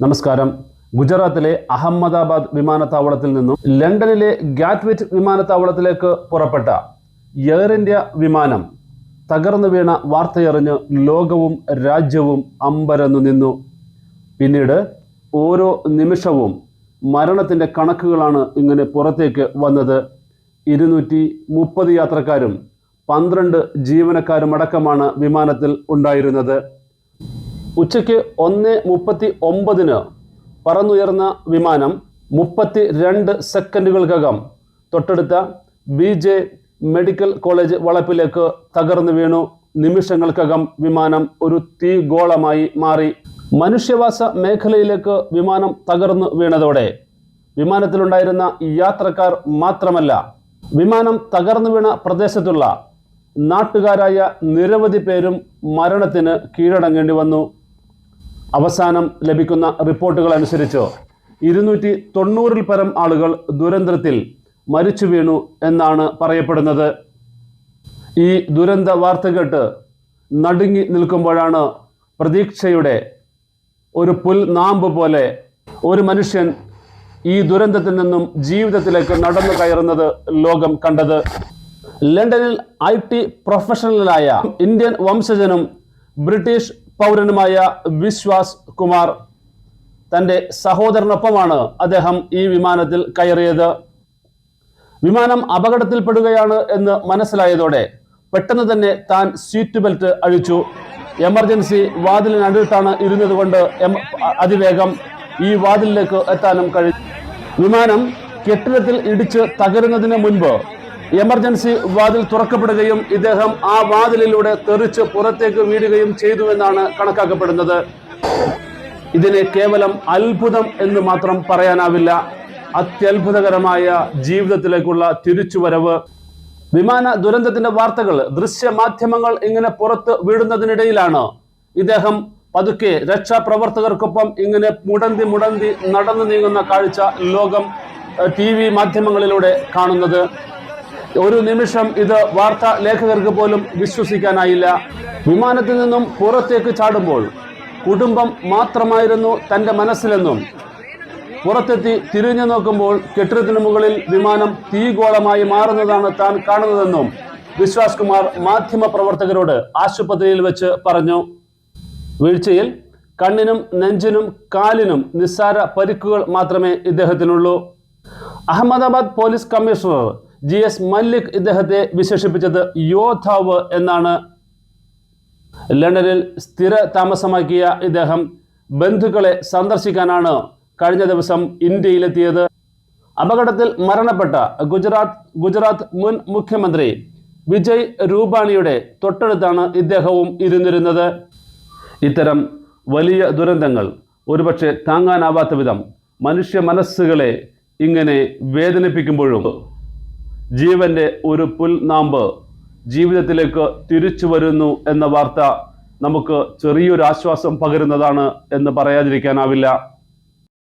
നമസ്കാരം. ഗുജറാത്തിലെ അഹമ്മദാബാദ് വിമാനത്താവളത്തിൽ നിന്നും ലണ്ടനിലെ ഗാറ്റ്വിറ്റ് വിമാനത്താവളത്തിലേക്ക് പുറപ്പെട്ട എയർ ഇന്ത്യ വിമാനം തകർന്നു വീണ വാർത്തയറിഞ്ഞ് ലോകവും രാജ്യവും അമ്പരന്നു നിന്നു. പിന്നീട് ഓരോ നിമിഷവും മരണത്തിൻ്റെ കണക്കുകളാണ് ഇങ്ങനെ പുറത്തേക്ക് വന്നത്. 230 യാത്രക്കാരും 12 ജീവനക്കാരും അടക്കമാണ് വിമാനത്തിൽ ഉണ്ടായിരുന്നത്. ഉച്ചയ്ക്ക് 1:39 പറന്നുയർന്ന വിമാനം 32 സെക്കൻഡുകൾക്കകം തൊട്ടടുത്ത BJ മെഡിക്കൽ കോളേജ് വളപ്പിലേക്ക് തകർന്നു വീണു. നിമിഷങ്ങൾക്കകം വിമാനം ഒരു തീഗോളമായി മാറി. മനുഷ്യവാസ മേഖലയിലേക്ക് വിമാനം തകർന്നു വീണതോടെ വിമാനത്തിലുണ്ടായിരുന്ന യാത്രക്കാർ മാത്രമല്ല, വിമാനം തകർന്നു വീണ പ്രദേശത്തുള്ള നാട്ടുകാരായ നിരവധി പേരും മരണത്തിന് കീഴടങ്ങേണ്ടി വന്നു. അവസാനം ലഭിക്കുന്ന റിപ്പോർട്ടുകൾ അനുസരിച്ച് 290-ൽ പരം ആളുകൾ ദുരന്തത്തിൽ മരിച്ചു വീണു എന്നാണ് പറയപ്പെടുന്നത്. ഈ ദുരന്ത വാർത്ത കേട്ട് നടുങ്ങി നിൽക്കുമ്പോഴാണ് പ്രതീക്ഷയുടെ ഒരു പുൽനാമ്പ് പോലെ ഒരു മനുഷ്യൻ ഈ ദുരന്തത്തിൽ നിന്നും ജീവിതത്തിലേക്ക് നടന്നു കയറുന്നത് ലോകം കണ്ടത്. ലണ്ടനിൽ IT പ്രൊഫഷണലായ ഇന്ത്യൻ വംശജനും ബ്രിട്ടീഷ് പൗരനുമായ വിശ്വാസ് കുമാർ തൻ്റെ സഹോദരനൊപ്പമാണ് അദ്ദേഹം ഈ വിമാനത്തിൽ കയറിയത്. വിമാനം അപകടത്തിൽപ്പെടുകയാണ് എന്ന് മനസ്സിലായതോടെ പെട്ടെന്ന് തന്നെ താൻ സീറ്റ് ബെൽറ്റ് അഴിച്ചു. എമർജൻസി വാതിലിനടുത്താണ് ഇരുന്നത് കൊണ്ട് അതിവേഗം ഈ വാതിലിലേക്ക് എത്താനും കഴിഞ്ഞു. വിമാനം കെട്ടിടത്തിൽ ഇടിച്ച് തകരുന്നതിന് മുൻപ് എമർജൻസി വാതിൽ തുറക്കപ്പെടുകയും ഇദ്ദേഹം ആ വാതിലിലൂടെ തെറിച്ച് പുറത്തേക്ക് വീഴുകയും ചെയ്തുവെന്നാണ് കണക്കാക്കപ്പെടുന്നത്. ഇതിനെ കേവലം അത്ഭുതം എന്ന് മാത്രം പറയാനാവില്ല. അത്യത്ഭുതകരമായ ജീവിതത്തിലേക്കുള്ള തിരിച്ചുവരവ്. വിമാന ദുരന്തത്തിന്റെ വാർത്തകൾ ദൃശ്യമാധ്യമങ്ങൾ ഇങ്ങനെ പുറത്ത് വീടുന്നതിനിടയിലാണ് ഇദ്ദേഹം പതുക്കെ രക്ഷാപ്രവർത്തകർക്കൊപ്പം ഇങ്ങനെ മുടന്തി നടന്നു നീങ്ങുന്ന കാഴ്ച ലോകം TV മാധ്യമങ്ങളിലൂടെ കാണുന്നത്. ഒരു നിമിഷം ഇത് വാർത്താ ലേഖകർക്ക് പോലും വിശ്വസിക്കാനായില്ല. വിമാനത്തിൽ നിന്നും പുറത്തേക്ക് ചാടുമ്പോൾ കുടുംബം മാത്രമായിരുന്നു തൻ്റെ മനസ്സിലെന്നും പുറത്തെത്തി തിരിഞ്ഞു നോക്കുമ്പോൾ കെട്ടിടത്തിന് മുകളിൽ വിമാനം തീഗോളമായി മാറുന്നതാണ് താൻ കാണുന്നതെന്നും വിശ്വാസ് കുമാർ മാധ്യമ പ്രവർത്തകരോട് ആശുപത്രിയിൽ വെച്ച് പറഞ്ഞു. വീഴ്ചയിൽ കണ്ണിനും നെഞ്ചിനും കാലിനും നിസ്സാര പരിക്കുകൾ മാത്രമേ ഇദ്ദേഹത്തിനുള്ളൂ. Ahmedabad police commissioner GS Malik ഇദ്ദേഹത്തെ വിശേഷിപ്പിച്ചത് യോദ്ധാവ് എന്നാണ്. ലണ്ടനിൽ സ്ഥിര താമസമാക്കിയ ഇദ്ദേഹം ബന്ധുക്കളെ സന്ദർശിക്കാനാണ് കഴിഞ്ഞ ദിവസം ഇന്ത്യയിലെത്തിയത്. അപകടത്തിൽ മരണപ്പെട്ട ഗുജറാത്ത് മുൻ മുഖ്യമന്ത്രി വിജയ് രൂപാണിയുടെ തൊട്ടടുത്താണ് ഇദ്ദേഹവും ഇരുന്നിരുന്നത്. ഇത്തരം വലിയ ദുരന്തങ്ങൾ ഒരുപക്ഷെ താങ്ങാനാവാത്ത വിധം മനുഷ്യ മനസ്സുകളെ ഇങ്ങനെ വേദനിപ്പിക്കുമ്പോഴും ജീവന്റെ ഒരു പുൽനാമ്പ് ജീവിതത്തിലേക്ക് തിരിച്ചു വരുന്നു എന്ന വാർത്ത നമുക്ക് ചെറിയൊരു ആശ്വാസം പകരുന്നതാണ് എന്ന് പറയാതിരിക്കാനാവില്ല.